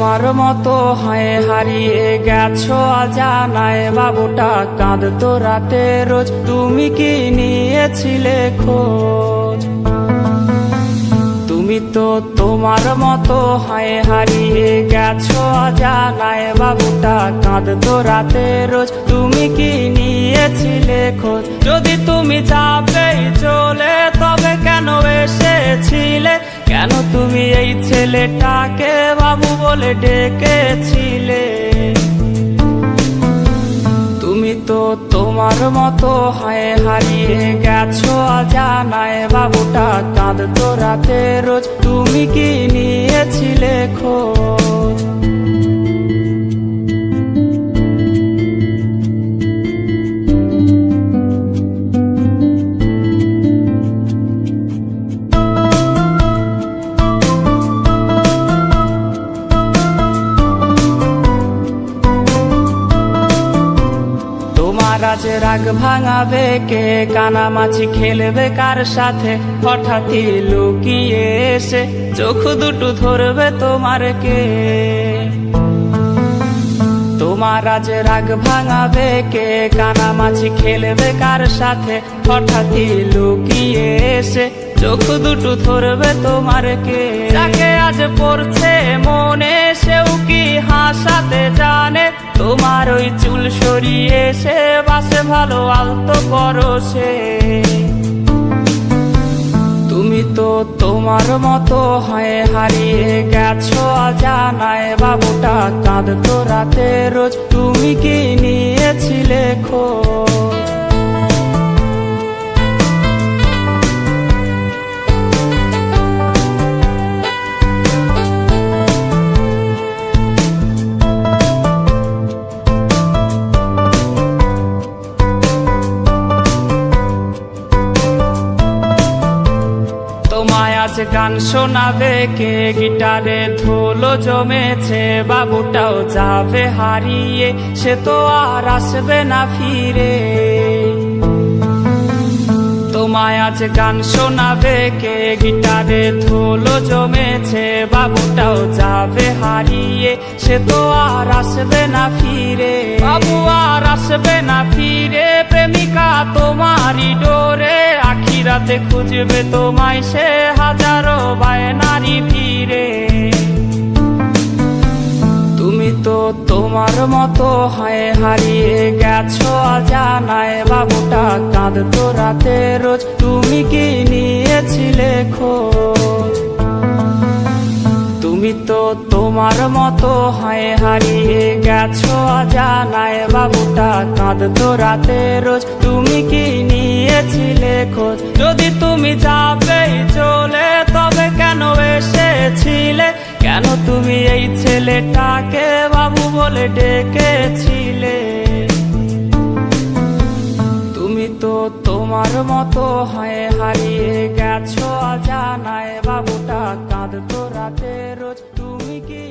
তোমার মতো হয় হারিয়ে গেছো অজানায়, বাবুটা কাঁদতো রাতে রোজ, তুমি কি নিয়েছিলে খোঁজ? তুমি তো তোমার মতো হয় হারিয়ে গেছো অজানায়, বাবুটা কাঁদতো রাতে রোজ, তুমি কি নিয়েছিলে খোঁজ? যদি তুমি যাবেই চলে তবে কেন এসেছিলে? কেন তুমি এই ছেলেটাকে বাবু বলে ডেকেছিলে? তুমি তো তোমার মতো হয় হারিয়ে গেছো অজানায়, বাবুটা কাঁদতো রাতে রোজ, তুমি কি নিয়েছিলে খোঁজ? আজ রাগ ভাঙাবে কে? কানামাছি খেলবে কার সাথে? হঠাৎই লুকিয়ে এসে চোখ দুটো ধরবে তোমার কে? তোমার আজ রাগ ভাঙাবে কে? কানামাছি খেলবে কার সাথে? হঠাৎই লুকিয়ে এসে চোখ দুটো ধরবে তোমার কে? যাকে আজ পড়ছে মনে সেও কি হাসাতে জানে? তোমার ওই চুল সরিয়ে সে বাসে ভালো আলতো পরশে। তুমি তো তোমার মতো হয় হারিয়ে গেছো অজানায়, বাবুটা কাঁদতো রাতে রোজ, তুমি কি নিয়েছিলে খোঁজ? তোমায় আজ গান শোনাবে কে? গিটারে ধুলো জমেছে, বাবুটাও যাবে হারিয়ে, সে তো আর আসবে না ফিরে। তোমায় আজ গান শোনাবে কে? গিটারে ধুলো জমেছে, বাবুটাও যাবে হারিয়ে, সে তো আর আসবে না ফিরে। বাবু আর আসবে না ফিরে, প্রেমিকা তোমারই ডোরে, আখিরাতে খুঁজবে তোমায় সে হাজারো বায়নারি ভিড়ে। তুমি তো তোমার মতো হয় হারিয়ে গেছো অজানায়, বাবুটা কাঁদতো রাতে রোজ, তুমি কি নিয়েছিলে খোঁজ? তুমি তো তোমার মতো হয় হারিয়ে গেছো অজানায়, বাবুটা কাঁদতো রাতে রোজ, তুমি কি নিয়েছিলে খোঁজ? যদি তুমি যাবেই চলে তবে কেন এসেছিলে? কেন তুমি এই ছেলেটাকে বাবু বলে ডেকেছিলে? তুমি তো তোমার মতো হয় হারিয়ে গেছো অজানায়, বাবুটা কাঁদতো রাতে রোজ, তুমি কি